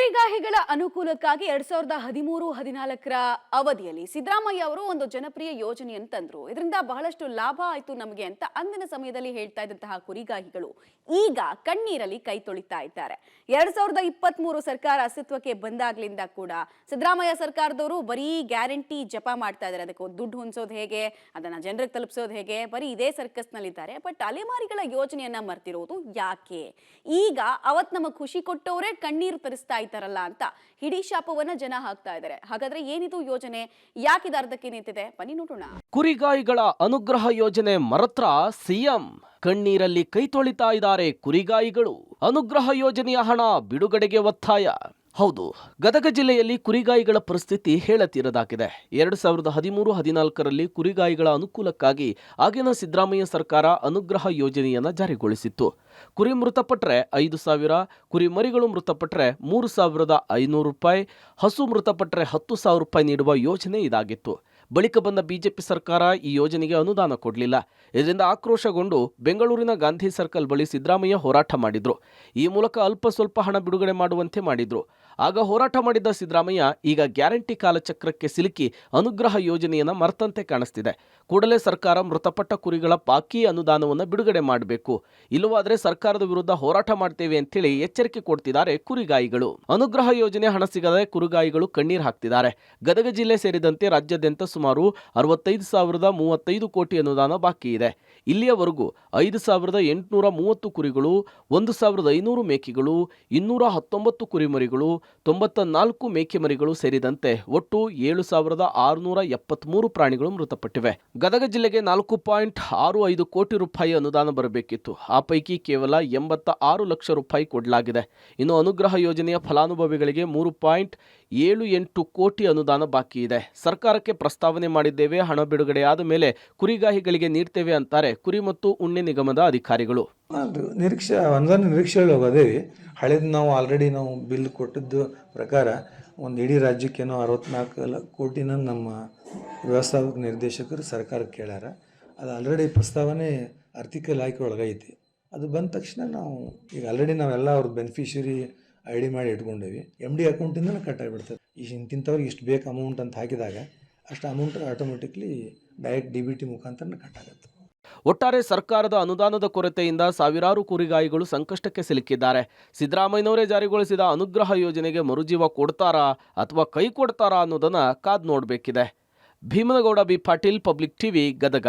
ಕುರಿಗಾಹಿಗಳ ಅನುಕೂಲಕ್ಕಾಗಿ 2013-14ರ ಅವಧಿಯಲ್ಲಿ ಸಿದ್ದರಾಮಯ್ಯ ಅವರು ಒಂದು ಜನಪ್ರಿಯ ಯೋಜನೆಯನ್ನು ತಂದ್ರು. ಇದರಿಂದ ಬಹಳಷ್ಟು ಲಾಭ ಆಯಿತು ನಮಗೆ ಅಂತ ಅಂದಿನ ಸಮಯದಲ್ಲಿ ಹೇಳ್ತಾ ಇದ್ದಂತಹ ಕುರಿಗಾಹಿಗಳು ಈಗ ಕಣ್ಣೀರಲ್ಲಿ ಕೈ ತೊಳಿತಾ ಇದ್ದಾರೆ. 2023 ಸರ್ಕಾರ ಅಸ್ತಿತ್ವಕ್ಕೆ ಬಂದಾಗ್ಲಿಂದ ಕೂಡ ಸಿದ್ದರಾಮಯ್ಯ ಸರ್ಕಾರದವರು ಬರೀ ಗ್ಯಾರಂಟಿ ಜಪ ಮಾಡ್ತಾ ಇದ್ದಾರೆ. ಅದಕ್ಕೆ ದುಡ್ಡು ಹೊಂದಿಸೋದು ಹೇಗೆ, ಅದನ್ನ ಜನರಿಗೆ ತಲುಪಿಸೋದು ಹೇಗೆ, ಬರೀ ಇದೇ ಸರ್ಕಸ್ ನಲ್ಲಿದ್ದಾರೆ. ಬಟ್ ಅಲೆಮಾರಿಗಳ ಯೋಜನೆಯನ್ನ ಮರ್ತಿರೋದು ಯಾಕೆ? ಈಗ ಅವತ್ ನಮಗೆ ಖುಷಿ ಕೊಟ್ಟವರೇ ಕಣ್ಣೀರು ತರಿಸ್ತಾ ಇದ್ದಾರಲ್ಲ ಅಂತ ಹಿಡಿ ಶಾಪವನ್ನ ಜನ ಹಾಕ್ತಾ ಇದ್ದಾರೆ. ಹಾಗಾದ್ರೆ ಏನಿದು ಯೋಜನೆ, ಯಾಕಿದ ಅರ್ಧಕ್ಕೆ ನಿಂತಿದೆ, ಬನ್ನಿ ನೋಡೋಣ. ಕುರಿಗಾಯಿಗಳ ಅನುಗ್ರಹ ಯೋಜನೆ ಮರತ್ರ ಸಿಎಂ ಕಣ್ಣೀರಲ್ಲಿ ಕೈ ತೊಳಿತಾ ಇದ್ದಾರೆ ಕುರಿಗಾಯಿಗಳು. ಅನುಗ್ರಹ ಯೋಜನೆಯ ಹಣ ಬಿಡುಗಡೆಗೆ ಒತ್ತಾಯ. ಹೌದು, ಗದಗ ಜಿಲ್ಲೆಯಲ್ಲಿ ಕುರಿಗಾಯಿಗಳ ಪರಿಸ್ಥಿತಿ ಹೇಳತೀರದಾಗಿದೆ. 2013-14ರಲ್ಲಿ ಕುರಿಗಾಯಿಗಳ ಅನುಕೂಲಕ್ಕಾಗಿ ಆಗಿನ ಸಿದ್ದರಾಮಯ್ಯ ಸರ್ಕಾರ ಅನುಗ್ರಹ ಯೋಜನೆಯನ್ನ ಜಾರಿಗೊಳಿಸಿತ್ತು. ಕುರಿ ಮೃತಪಟ್ಟರೆ 5,000, ಕುರಿ ಮರಿಗಳು ಮೃತಪಟ್ಟರೆ 3,500 ರೂಪಾಯಿ, ಹಸು ಮೃತಪಟ್ಟರೆ 10,000 ರೂಪಾಯಿ ನೀಡುವ ಯೋಜನೆ ಇದಾಗಿತ್ತು. ಬಳಿಕ ಬಂದ ಬಿಜೆಪಿ ಸರ್ಕಾರ ಈ ಯೋಜನೆಗೆ ಅನುದಾನ ಕೊಡಲಿಲ್ಲ. ಇದರಿಂದ ಆಕ್ರೋಶಗೊಂಡು ಬೆಂಗಳೂರಿನ ಗಾಂಧಿ ಸರ್ಕಲ್ ಬಳಿ ಸಿದ್ದರಾಮಯ್ಯ ಹೋರಾಟ ಮಾಡಿದ್ರು. ಈ ಮೂಲಕ ಅಲ್ಪ ಸ್ವಲ್ಪ ಹಣ ಬಿಡುಗಡೆ ಮಾಡುವಂತೆ ಮಾಡಿದ್ರು. ಆಗ ಹೋರಾಟ ಮಾಡಿದ್ದ ಸಿದ್ದರಾಮಯ್ಯ ಈಗ ಗ್ಯಾರಂಟಿ ಕಾಲಚಕ್ರಕ್ಕೆ ಸಿಲುಕಿ ಅನುಗ್ರಹ ಯೋಜನೆಯನ್ನ ಮರ್ತಂತೆ ಕಾಣಿಸ್ತಿದೆ. ಕೂಡಲೇ ಸರ್ಕಾರ ಮೃತಪಟ್ಟ ಕುರಿಗಳ ಬಾಕಿ ಅನುದಾನವನ್ನು ಬಿಡುಗಡೆ ಮಾಡಬೇಕು, ಇಲ್ಲವಾದರೆ ಸರ್ಕಾರದ ವಿರುದ್ಧ ಹೋರಾಟ ಮಾಡ್ತೇವೆ ಅಂತೇಳಿ ಎಚ್ಚರಿಕೆ ಕೊಡ್ತಿದ್ದಾರೆ ಕುರಿಗಾಯಿಗಳು. ಅನುಗ್ರಹ ಯೋಜನೆ ಹಣ ಸಿಗದೆ ಕುರಿಗಾಯಿಗಳು ಕಣ್ಣೀರು ಹಾಕ್ತಿದ್ದಾರೆ. ಗದಗ ಜಿಲ್ಲೆ ಸೇರಿದಂತೆ ರಾಜ್ಯಾದ್ಯಂತ ಸುಮಾರು 65,035 ಕೋಟಿ ಅನುದಾನ ಬಾಕಿ ಇದೆ. ಇಲ್ಲಿಯವರೆಗೂ 5,830 ಕುರಿಗಳು, 1,500 ಮೇಕೆಗಳು, 219 ಕುರಿಮರಿಗಳು, 94 ಮೇಕೆ ಮರಿಗಳು ಸೇರಿದಂತೆ ಒಟ್ಟು 7,673 ಪ್ರಾಣಿಗಳು ಮೃತಪಟ್ಟಿವೆ. ಗದಗ ಜಿಲ್ಲೆಗೆ 4.65 ಕೋಟಿ ರೂಪಾಯಿ ಅನುದಾನ ಬರಬೇಕಿತ್ತು. ಆ ಪೈಕಿ ಕೇವಲ 86 ಲಕ್ಷ ರೂಪಾಯಿ ಕೊಡಲಾಗಿದೆ. ಇನ್ನು ಅನುಗ್ರಹ ಯೋಜನೆಯ ಫಲಾನುಭವಿಗಳಿಗೆ 3.78 ಕೋಟಿ ಅನುದಾನ ಬಾಕಿ ಇದೆ. ಸರ್ಕಾರಕ್ಕೆ ಪ್ರಸ್ತಾವನೆ ಮಾಡಿದ್ದೇವೆ, ಹಣ ಬಿಡುಗಡೆಯಾದ ಮೇಲೆ ಕುರಿಗಾಹಿಗಳಿಗೆ ನೀಡ್ತೇವೆ ಅಂತಾರೆ ಕುರಿ ಮತ್ತು ಉಣ್ಣೆ ನಿಗಮದ ಅಧಿಕಾರಿಗಳು. ಅದು ಅನುದಾನ ನಿರೀಕ್ಷೆಯಲ್ಲಿ ಹೋಗೋದೇವಿ. ಹಳೇದು ನಾವು ಆಲ್ರೆಡಿ ನಾವು ಬಿಲ್ ಕೊಟ್ಟಿದ್ದು ಪ್ರಕಾರ ಒಂದು ಇಡೀ ರಾಜ್ಯಕ್ಕೇನೋ 64 ಕೋಟಿನ ನಮ್ಮ ವ್ಯವಸ್ಥಾಪಕ ನಿರ್ದೇಶಕರು ಸರ್ಕಾರಕ್ಕೆ ಕೇಳ್ಯಾರ. ಅದು ಆಲ್ರೆಡಿ ಪ್ರಸ್ತಾವನೆ ಆರ್ಥಿಕ ಇಲಾಖೆ ಒಳಗೈತಿ. ಅದು ಬಂದ ತಕ್ಷಣ ನಾವು ಈಗ ಆಲ್ರೆಡಿ ನಾವೆಲ್ಲ ಅವ್ರ ಬೆನಿಫಿಷರಿ ID ಮಾಡಿ ಇಟ್ಕೊಂಡೇವಿ. MD ಅಕೌಂಟಿಂದನೇ ಕಟ್ ಆಗಿಬಿಡ್ತದೆ. ಇಂಥವ್ರಿಗೆ ಇಷ್ಟು ಬೇಕು ಅಮೌಂಟ್ ಅಂತ ಹಾಕಿದಾಗ ಅಷ್ಟು ಅಮೌಂಟ್ ಆಟೋಮೆಟಿಕ್ಲಿ ಡೈರೆಕ್ಟ್ DBT ಮುಖಾಂತರ ಕಟ್ ಆಗುತ್ತೆ. ಒಟ್ಟಾರೆ ಸರ್ಕಾರದ ಅನುದಾನದ ಕೊರತೆಯಿಂದ ಸಾವಿರಾರು ಕುರಿಗಾಯಿಗಳು ಸಂಕಷ್ಟಕ್ಕೆ ಸಿಲುಕಿದ್ದಾರೆ. ಸಿದ್ದರಾಮಯ್ಯನವರೇ ಜಾರಿಗೊಳಿಸಿದ ಅನುಗ್ರಹ ಯೋಜನೆಗೆ ಮರುಜೀವ ಕೊಡ್ತಾರಾ ಅಥವಾ ಕೈ ಕೊಡ್ತಾರಾ ಅನ್ನೋದನ್ನ ಕಾದ್ ನೋಡಬೇಕಿದೆ. Bhimanagouda B Patil, public TV, Gadag.